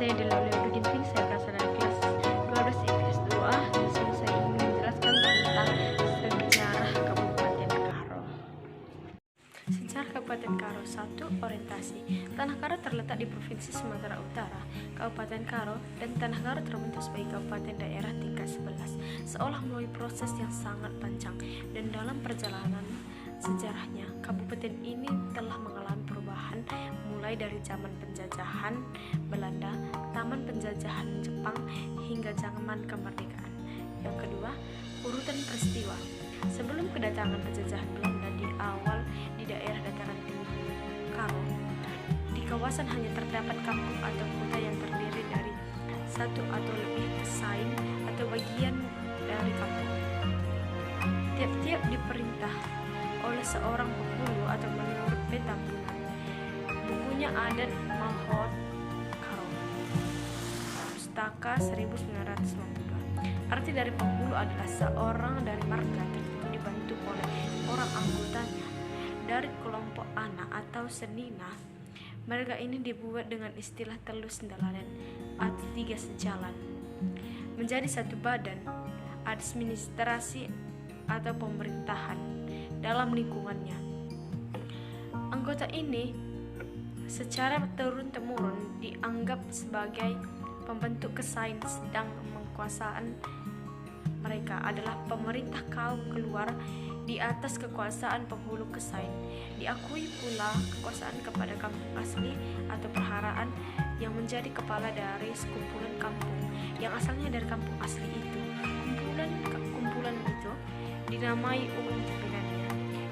saya Dela Ginting, saya berasal dari kelas 12 IPS 2. Di sini saya ingin menjelaskan tentang sejarah Kabupaten Karo. Sejarah Kabupaten Karo. 1. Orientasi. Tanah Karo terletak di Provinsi Sumatera Utara. Kabupaten Karo dan Tanah Karo terbentuk sebagai kabupaten daerah tingkat 11, seolah melalui proses yang sangat panjang, dan dalam perjalanan sejarahnya, kabupaten ini telah mengalami perubahan mulai dari zaman penjajahan Belanda, taman penjajahan Jepang, hingga zaman kemerdekaan. Yang kedua, urutan peristiwa. Sebelum kedatangan penjajahan Belanda di daerah dataran tinggi Karo, di kawasan hanya terdapat kampung atau kota yang terdiri dari satu atau lebih pesaing atau bagian dari kampung. Tiap-tiap diperintah oleh seorang penghulu atau menurut Petambunan, bukunya Adat Mahot Karo, Pustaka 1992. Arti dari penghulu adalah seorang dari marga tertentu dibantu oleh orang anggotanya dari kelompok anak atau senina. Marga ini dibuat dengan istilah telu sendalanen atau 3 sejalan menjadi satu badan administrasi atau pemerintahan dalam lingkungannya. Anggota ini secara turun-temurun dianggap sebagai pembentuk kesain, sedang kekuasaan mereka adalah pemerintah kaum keluar di atas kekuasaan penghulu kesain. Diakui pula kekuasaan kepada kampung asli atau perharaan yang menjadi kepala dari sekumpulan kampung yang asalnya dari kampung asli itu. Kumpulan itu dinamai umum pimpinannya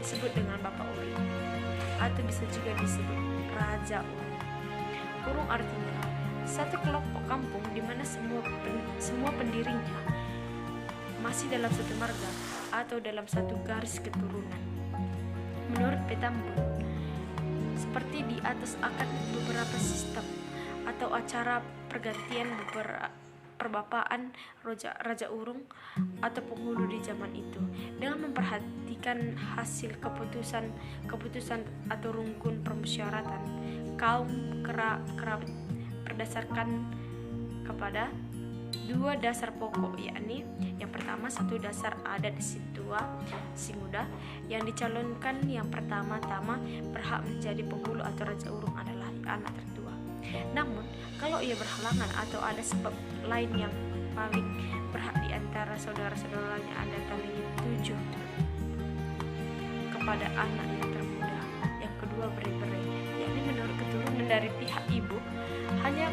disebut dengan Bapak Urung atau bisa juga disebut Raja Urung. Urung artinya satu kelompok kampung di mana semua pendirinya masih dalam satu marga atau dalam satu garis keturunan. Menurut Petambun, seperti di atas akan beberapa sistem atau acara pergantian perbapaan Raja Urung atau penghulu di zaman itu, dengan memperhatikan hasil keputusan atau rukun permusyawaratan kaum kerabat berdasarkan kepada 2 dasar pokok, yakni yang pertama 1 dasar adat si tua si muda yang dicalonkan. Yang pertama-tama berhak menjadi penghulu atau Raja Urung adalah anak tertua. Namun kalau ia berhalangan atau ada sebab lain yang paling berhak di antara saudara-saudaranya ada tali 7 kepada anak yang termuda. Yang kedua bere-bere, yakni menurut keturunan dari pihak ibu, hanya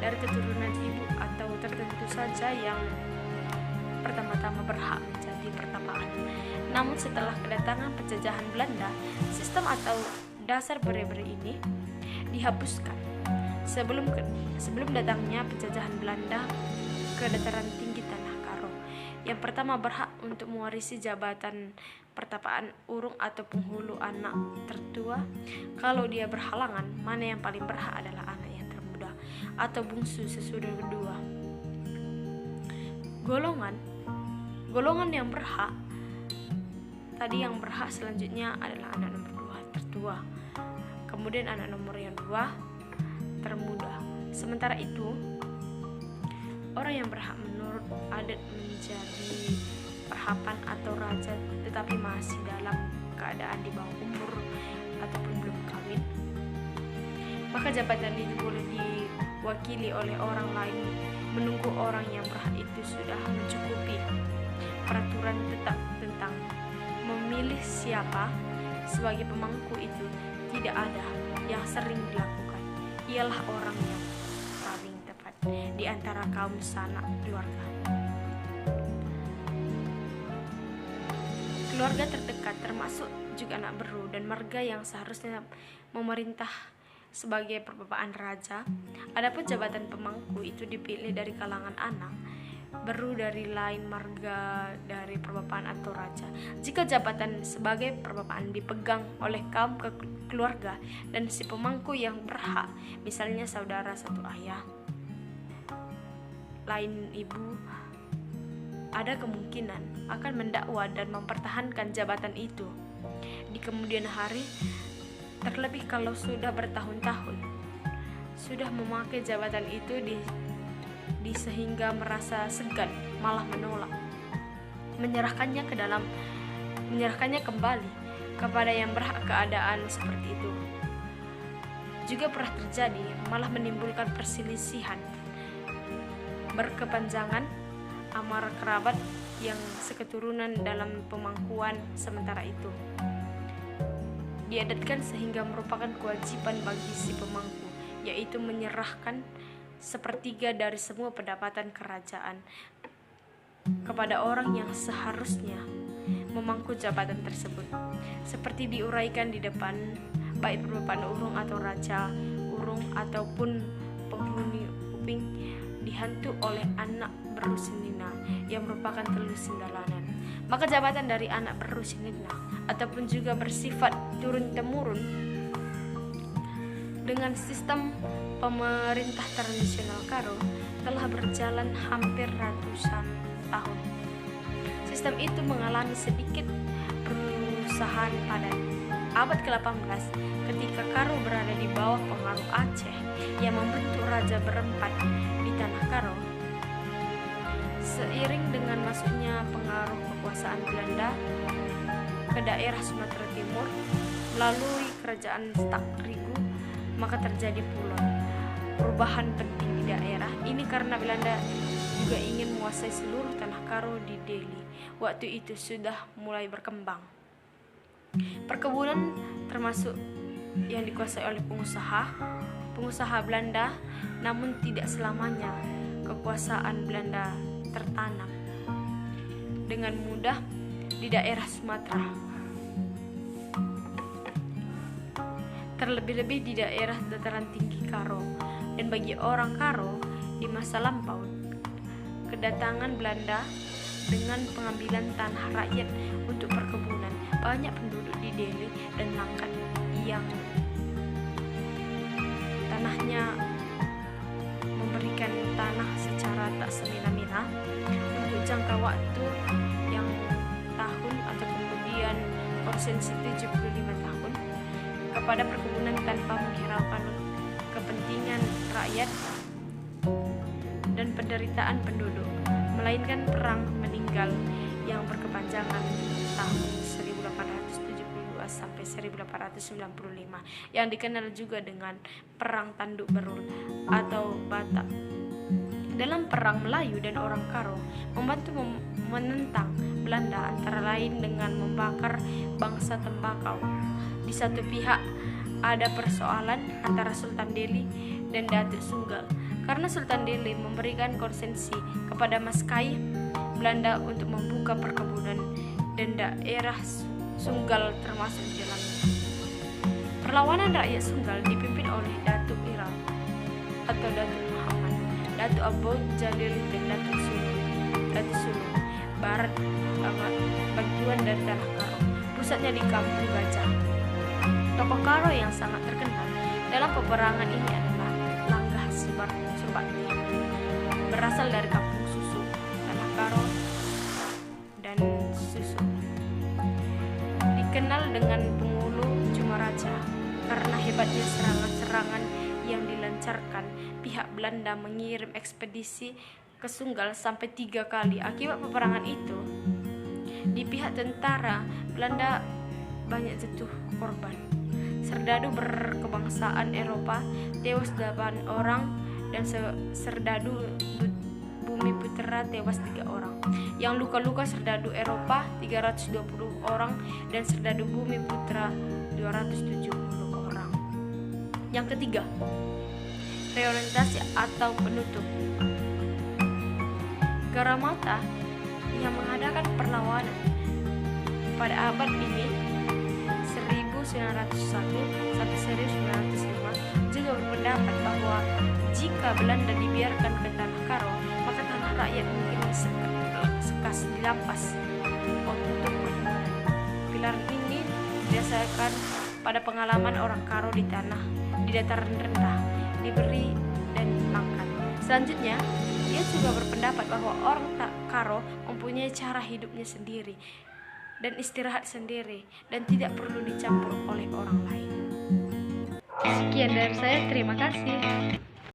dari keturunan ibu atau tertentu saja yang pertama-tama berhak menjadi pertapaan. Namun setelah kedatangan penjajahan Belanda, sistem atau dasar bere-bere ini dihapuskan. Sebelum datangnya penjajahan Belanda ke dataran tinggi Tanah Karo, yang pertama berhak untuk mewarisi jabatan pertapaan urung atau penghulu anak tertua. Kalau dia berhalangan, mana yang paling berhak adalah anak yang termuda atau bungsu sesudah kedua. Golongan yang berhak yang berhak selanjutnya adalah anak nomor 2 tertua, kemudian anak nomor yang 2 termuda. Sementara itu, orang yang berhak menurut adat menjadi perhapan atau raja tetapi masih dalam keadaan di bawah umur ataupun belum kawin, maka jabatan itu boleh diwakili oleh orang lain menunggu orang yang berhak itu sudah mencukupi. Peraturan tetap tentang memilih siapa sebagai pemangku itu tidak ada. Yang sering dilakukan ialah orang yang paling tepat di antara kaum sanak keluarga. Keluarga terdekat termasuk juga anak beru dan marga yang seharusnya memerintah sebagai perbapaan raja. Adapun jabatan pemangku itu dipilih dari kalangan anak beru dari lain marga dari perbapaan atau raja. Jika jabatan sebagai perbapaan dipegang oleh kaum keluarga dan si pemangku yang berhak, misalnya saudara satu ayah, lain ibu, ada kemungkinan akan mendakwa dan mempertahankan jabatan itu di kemudian hari, terlebih kalau sudah bertahun-tahun sudah memakai jabatan itu di sehingga merasa segan, malah menolak menyerahkannya kembali kepada yang berhak. Keadaan seperti itu juga pernah terjadi, malah menimbulkan perselisihan berkepanjangan amar kerabat yang seketurunan dalam pemangkuan. Sementara itu diadatkan sehingga merupakan kewajiban bagi si pemangku, yaitu menyerahkan sepertiga dari semua pendapatan kerajaan kepada orang yang seharusnya memangku jabatan tersebut, seperti diuraikan di depan, baik berupa urung atau raja urung ataupun penghuni uping dihantu oleh anak berusinina yang merupakan telus sindalanan. Maka jabatan dari anak berusinina ataupun juga bersifat turun-temurun dengan sistem pemerintah tradisional Karo telah berjalan hampir ratusan tahun. Sistem itu mengalami sedikit perubahan pada abad ke-18 ketika Karo berada di bawah pengaruh Aceh yang membentuk raja berempat di tanah Karo. Seiring dengan masuknya pengaruh kekuasaan Belanda ke daerah Sumatera Timur melalui kerajaan Stakrigu, maka terjadi pula perubahan penting di daerah ini karena Belanda juga ingin menguasai seluruh tanah Karo di Deli. Waktu itu sudah mulai berkembang perkebunan, termasuk yang dikuasai oleh pengusaha Belanda, namun tidak selamanya kekuasaan Belanda tertanam dengan mudah di daerah Sumatera, terlebih-lebih di daerah dataran tinggi Karo. Dan bagi orang Karo di masa lampau, kedatangan Belanda dengan pengambilan tanah rakyat untuk perkebunan, banyak penduduk di Deli dan Langkat yang tanahnya memberikan tanah secara tak semena-mena untuk jangka waktu yang tahun atau kemudian konsensi 75 tahun kepada perkebunan tanpa menghiraukan kepentingan rakyat dan penderitaan penduduk, melainkan perang meninggal yang berkepanjangan tahun 1872 sampai 1895 yang dikenal juga dengan Perang Tanduk Berul atau Batak. Dalam perang Melayu dan orang Karo membantu menentang Belanda antara lain dengan membakar bangsa tembakau. Di satu pihak ada persoalan antara Sultan Deli dan Datuk Sunggal karena Sultan Deli memberikan konsensi kepada Maskai Belanda untuk membuka perkebunan dan daerah Sunggal termasuk di dalamnya. Perlawanan rakyat Sunggal dipimpin oleh Datuk Iral atau Datuk Muhammad, Datuk Abu Jalil dan Datuk Sulu. Barat bantuan dari tanah Karo, pusatnya di Kampung Gajah. Tokoh Karo yang sangat terkenal dalam peperangan ini adalah Langgah Surbakti, berasal dari Kampung Susu, tanah Karo dan Susu. Dikenal dengan Pengulu Cumaraja karena hebatnya serangan-serangan yang dilancarkan. Pihak Belanda mengirim ekspedisi ke Sunggal sampai 3 kali. Akibat peperangan itu, di pihak tentara Belanda banyak jatuh korban. Serdadu berkebangsaan Eropa tewas 8 orang dan serdadu Bumi Putra tewas 3 orang. Yang luka-luka serdadu Eropa 320 orang dan serdadu Bumi Putra 270 orang. Yang ketiga, reorientasi atau penutup. Garamata yang mengadakan perlawanan pada abad ini 1901 sampai 1905 juga berpendapat bahwa jika Belanda dibiarkan ke tanah Karo, maka tanah rakyat mungkin sekas dilampas untuk perkebunan. Pilar ini didasarkan pada pengalaman orang Karo di dataran rendah, diberi dan dimakan. Selanjutnya, dia juga berpendapat bahwa orang Karo mempunyai cara hidupnya sendiri dan istirahat sendiri dan tidak perlu dicampur oleh orang lain. Sekian dari saya, terima kasih.